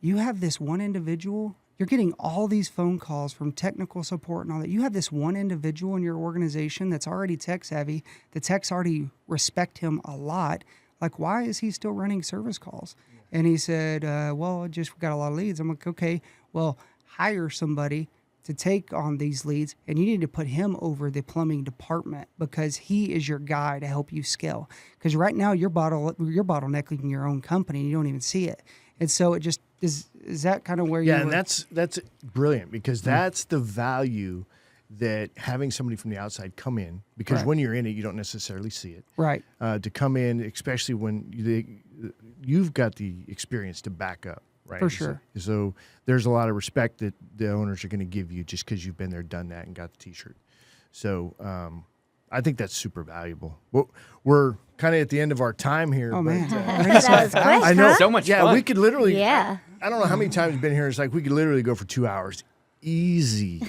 you have this one individual. You're getting all these phone calls from technical support and all that. You have this one individual in your organization that's already tech savvy. The techs already respect him a lot. Like, why is he still running service calls? And he said, well, just got a lot of leads. I'm like, okay, well, hire somebody to take on these leads, and you need to put him over the plumbing department because he is your guy to help you scale. Because right now you're bottlenecking your own company and you don't even see it. And so it just is that kind of where you and that's brilliant, because that's the value that having somebody from the outside come in, because when you're in it, you don't necessarily see it. Right. To come in, especially when you've got the experience to back up, right? For sure. So there's a lot of respect that the owners are going to give you just because you've been there, done that, and got the T-shirt. So I think that's super valuable. Well, we're kind of at the end of our time here. Oh, but, man. That was quick, I know. huh? So much Yeah, fun. we could literally. Yeah. I don't know how many times we've been here. It's like we could literally go for 2 hours. Easy.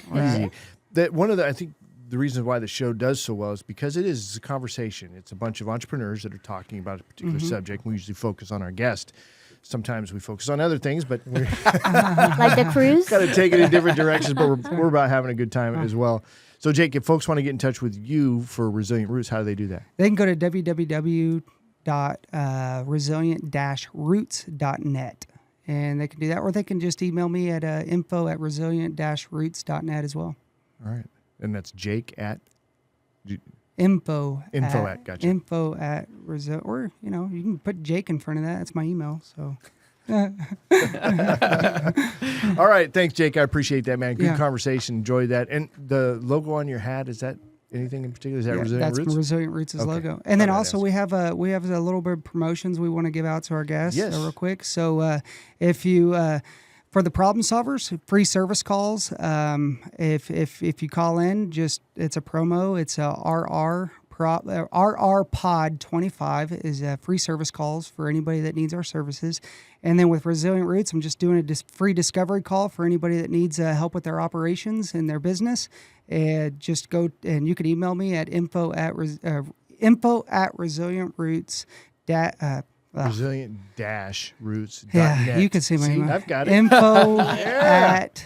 That one of the, I think the reasons why the show does so well is because it's a conversation. It's a bunch of entrepreneurs that are talking about a particular subject. We usually focus on our guest. Sometimes we focus on other things, but we're Like the cruise? kind of taking it in different directions, but we're about having a good time as well. So, Jake, if folks want to get in touch with you for Resilient Roots, how do they do that? They can go to www.resilient-roots.net. And they can do that, or they can just email me at info@resilient-roots.net as well. All right. And that's Jake at... Info at, gotcha. Info at Resilient, or, you can put Jake in front of that. That's my email, so... All right. Thanks, Jake. I appreciate that, man. Good Yeah. conversation. Enjoyed that. And the logo on your hat, is that anything in particular? Is that Resilient that's Roots? Resilient Roots' Okay. logo. And then All right, also we have a little bit of promotions we want to give out to our guests real quick. So if you for the problem solvers, free service calls. If you call in, it's a promo. It's a RR Pod 25 is free service calls for anybody that needs our services. And then with Resilient Roots, I'm just doing a free discovery call for anybody that needs help with their operations and their business. And just go, and you can email me at info@resilientroots. Resilient-roots.net. Yeah, you can see my email. I've got it. Info at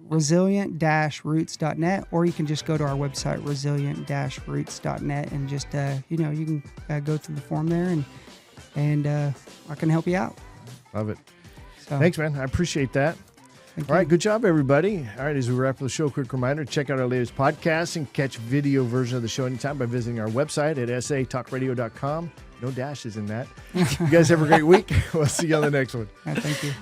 resilient-roots.net, or you can just go to our website, resilient-roots.net, and just, you can go through the form there, and I can help you out. Love it. So, Thanks, man. I appreciate that. All right, good job, everybody. All right, as we wrap up the show, quick reminder, check out our latest podcast and catch video version of the show anytime by visiting our website at satalkradio.com. No dashes in that. You guys have a great week. We'll see you on the next one. thank you.